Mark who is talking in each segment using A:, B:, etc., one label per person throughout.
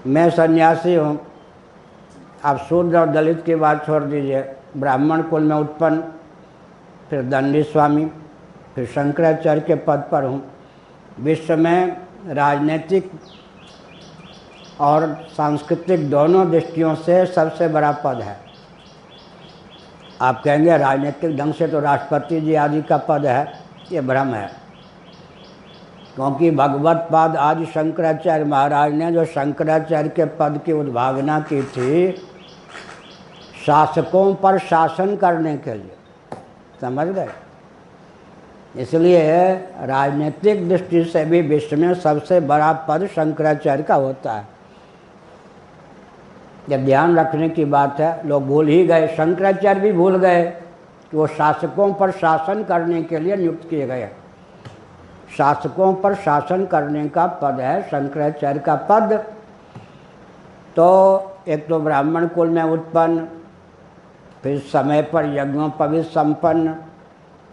A: मैं सन्यासी हूँ। आप शूद्र और दलित की बात छोड़ दीजिए, ब्राह्मण कुल में उत्पन्न, फिर दंडी स्वामी, फिर शंकराचार्य के पद पर हूँ। विश्व में राजनीतिक और सांस्कृतिक दोनों दृष्टियों से सबसे बड़ा पद है। आप कहेंगे राजनीतिक ढंग से तो राष्ट्रपति जी आदि का पद है, ये भ्रम है। क्योंकि भगवत पाद आदि शंकराचार्य महाराज ने जो शंकराचार्य के पद की उद्भावना की थी, शासकों पर शासन करने के लिए, समझ गए। इसलिए राजनीतिक दृष्टि से भी विश्व में सबसे बड़ा पद शंकराचार्य का होता है। यह ध्यान रखने की बात है। लोग भूल ही गए, शंकराचार्य भी भूल गए कि वो शासकों पर शासन करने के लिए नियुक्त किए गए। शासकों पर शासन करने का पद है शंकराचार्य का पद। तो एक तो ब्राह्मण कुल में उत्पन्न, फिर समय पर यज्ञोपवीत संपन्न,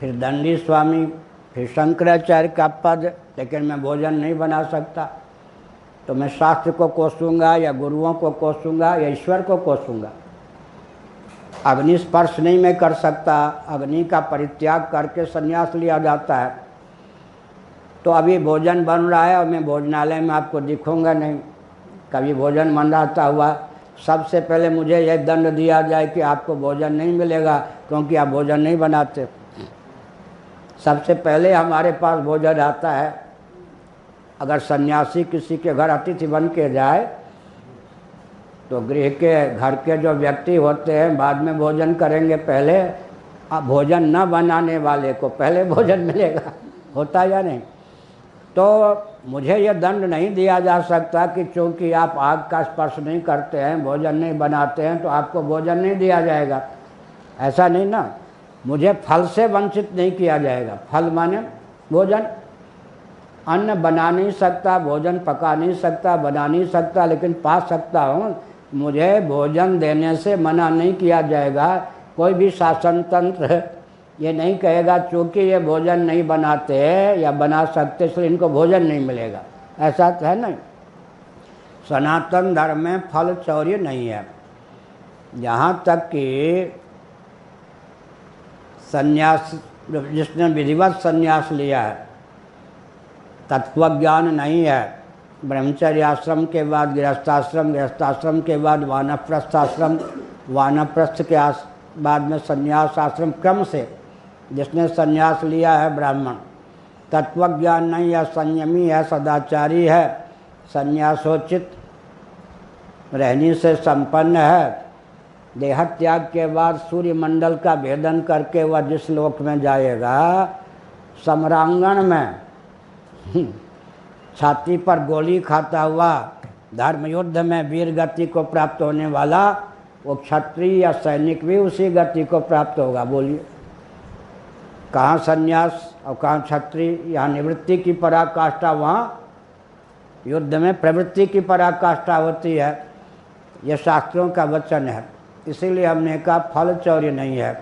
A: फिर दंडी स्वामी, फिर शंकराचार्य का पद। लेकिन मैं भोजन नहीं बना सकता, तो मैं शास्त्र को कोसूंगा या गुरुओं को कोसूंगा या ईश्वर को कोसूंगा। अग्नि स्पर्श नहीं मैं कर सकता, अग्नि का परित्याग करके संन्यास लिया जाता है। तो अभी भोजन बन रहा है और मैं भोजनालय में आपको दिखूंगा नहीं। कभी भोजन बनाता हुआ सबसे पहले मुझे यह दंड दिया जाए कि आपको भोजन नहीं मिलेगा क्योंकि आप भोजन नहीं बनाते। सबसे पहले हमारे पास भोजन आता है। अगर सन्यासी किसी के घर अतिथि बन के जाए तो गृह के घर के जो व्यक्ति होते हैं बाद में भोजन करेंगे, पहले भोजन न बनाने वाले को पहले भोजन मिलेगा। होता या नहीं? तो मुझे यह दंड नहीं दिया जा सकता कि चूँकि आप आग का स्पर्श नहीं करते हैं, भोजन नहीं बनाते हैं, तो आपको भोजन नहीं दिया जाएगा। ऐसा नहीं ना। मुझे फल से वंचित नहीं किया जाएगा। फल माने भोजन। अन्न बना नहीं सकता, भोजन पका नहीं सकता, बना नहीं सकता, लेकिन पा सकता हूँ। मुझे भोजन देने से मना नहीं किया जाएगा। कोई भी शासन तंत्र ये नहीं कहेगा चूँकि ये भोजन नहीं बनाते या बना सकते इसलिए इनको भोजन नहीं मिलेगा। ऐसा तो है नहीं। सनातन धर्म में फल चौर्य नहीं है। यहाँ तक कि संन्यास, जिसने विधिवत संन्यास लिया है, तत्वज्ञान नहीं है, ब्रह्मचर्य आश्रम के बाद गृहस्थाश्रम, गृहस्थाश्रम के बाद वानप्रस्थाश्रम, वानप्रस्थ के बाद में संन्यास आश्रम, क्रम से जिसने संन्यास लिया है ब्राह्मण, तत्वज्ञान नहीं है, संयमी है, सदाचारी है, संन्यासोचित रहनी से संपन्न है, देहत्याग के बाद सूर्यमंडल का भेदन करके वह जिस लोक में जाएगा, सम्रांगण में छाती पर गोली खाता हुआ धर्म युद्ध में वीर गति को प्राप्त होने वाला वो क्षत्रिय या सैनिक भी उसी गति को प्राप्त होगा। बोलिए कहाँ संन्यास और कहाँ क्षत्रिय? यहाँ निवृत्ति की पराकाष्ठा, वहाँ युद्ध में प्रवृत्ति की पराकाष्ठा होती है। यह शास्त्रों का वचन है। इसीलिए हमने कहा फल चौर्य नहीं है।